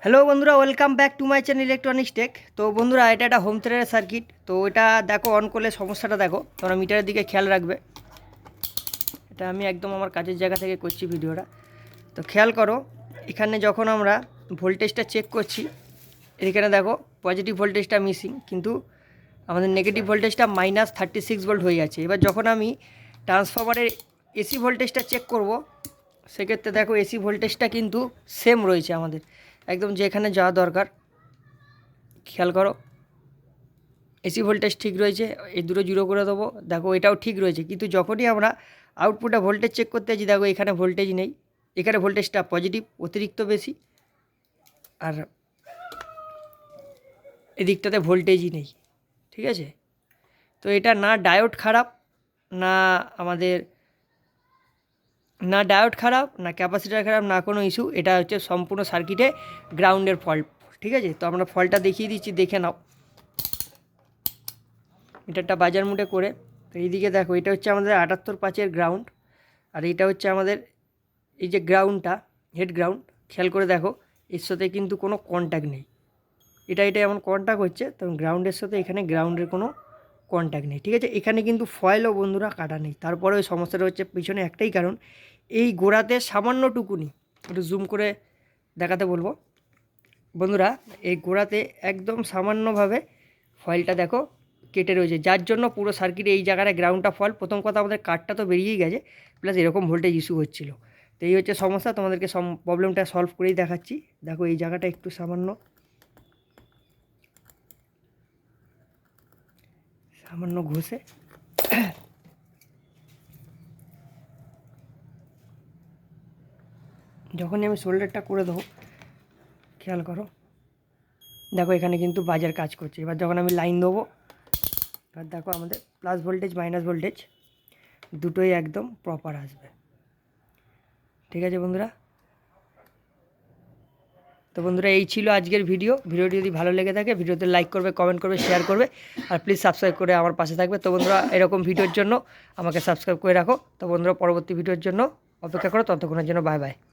Hello বন্ধুরা, welcome back to my channel electronics tech. তো বন্ধুরা, এটা একটা হোম থিয়েটার সার্কিট। তো এটা দেখো, অন করলে সমস্যাটা দেখো, তোমরা মিটারের দিকে খেয়াল রাখবে। এটা আমি একদম আমার কাজের জায়গা থেকে করছি ভিডিওটা। তো খেয়াল করো, এখানে যখন আমরা ভোল্টেজটা চেক করছি, এখানে দেখো পজিটিভ ভোল্টেজটা মিসিং, কিন্তু আমাদের নেগেটিভ ভোল্টেজটা -36 ভোল্ট হয়ে যাচ্ছে। এবার যখন আমি ট্রান্সফরমারের এসি ভোল্টেজটা চেক করব, সেক্ষেত্রে দেখো এসি ভোল্টেজটা কিন্তু সেম রয়েছে আমাদের, একদম যেখানে যাওয়া দরকার। খেয়াল করো, এসি ভোল্টেজ ঠিক রয়েছে, এই দুটো জিরো করে দেবো, দেখো এটাও ঠিক রয়েছে। কিন্তু যখনই আমরা আউটপুটে ভোল্টেজ চেক করতে যাচ্ছি, দেখো এখানে ভোল্টেজ নেই, এখানে ভোল্টেজটা পজিটিভ অতিরিক্ত বেশি, আর এদিকটাতে ভোল্টেজই নেই। ঠিক আছে, তো এটা না ডায়োড খারাপ, না আমাদের না ডায়োড খারাপ, না ক্যাপাসিটার খারাপ, না কোনো ইস্যু। এটা হচ্ছে সম্পূর্ণ সার্কিটে গ্রাউন্ডের ফল্ট। ঠিক আছে, তো আমরা ফল্টটা দেখিয়ে দিচ্ছি, দেখে নাও। মিটারটা বাজার মুডে করে, তো এইদিকে দেখো, এটা হচ্ছে আমাদের 78.5-এর গ্রাউন্ড, আর এটা হচ্ছে আমাদের এই যে গ্রাউন্ডটা, হেড গ্রাউন্ড। খেয়াল করে দেখো, এর সাথে কিন্তু কোনো কন্ট্যাক্ট নেই। এটা এমন কন্ট্যাক্ট হচ্ছে, তখন গ্রাউন্ডের সাথে এখানে গ্রাউন্ডের কোনো কন্ট্যাক্ট নেই। ঠিক আছে, এখানে কিন্তু ফয়েলও বন্ধুরা কাটা নেই। তারপরে ওই সমস্যাটা হচ্ছে পিছনে একটাই কারণ, এই গোড়াতে সামান্যটুকুনি, একটু জুম করে দেখাতে বলবো বন্ধুরা, এই গোড়াতে একদম সামান্যভাবে ফয়েলটা দেখো কেটে রয়েছে, যার জন্য পুরো সার্কিটে এই জায়গাটা গ্রাউন্ডটা ফল। প্রথম কথা, আমাদের কাটটা তো বেরিয়েই গেছে, প্লাস এরকম ভোল্টেজ ইস্যু হচ্ছিল। তো এই হচ্ছে সমস্যা, তোমাদেরকে প্রবলেমটা সলভ করেই দেখাচ্ছি। দেখো এই জায়গাটা একটু সামান্য ঘষে যখনই আমি শোল্ডারটা করে দেবো, খেয়াল করো, দেখো এখানে কিন্তু বাজার কাজ করছে। এবার যখন আমি লাইন দেবো, এবার দেখো আমাদের প্লাস ভোল্টেজ মাইনাস ভোল্টেজ দুটোই একদম প্রপার আসবে। ঠিক আছে বন্ধুরা, তো বন্ধুরা এই ছিল আজকের ভিডিওটি যদি ভালো লেগে থাকে, ভিডিওতে লাইক করবে, কমেন্ট করবে, শেয়ার করবে, আর প্লিজ সাবস্ক্রাইব করে আমার পাশে থাকবে। তো বন্ধুরা, এরকম ভিডিওর জন্য আমাকে সাবস্ক্রাইব করে রাখো। তো বন্ধুরা, পরবর্তী ভিডিওর জন্য অপেক্ষা করো, ততক্ষণের জন্য বাই বাই।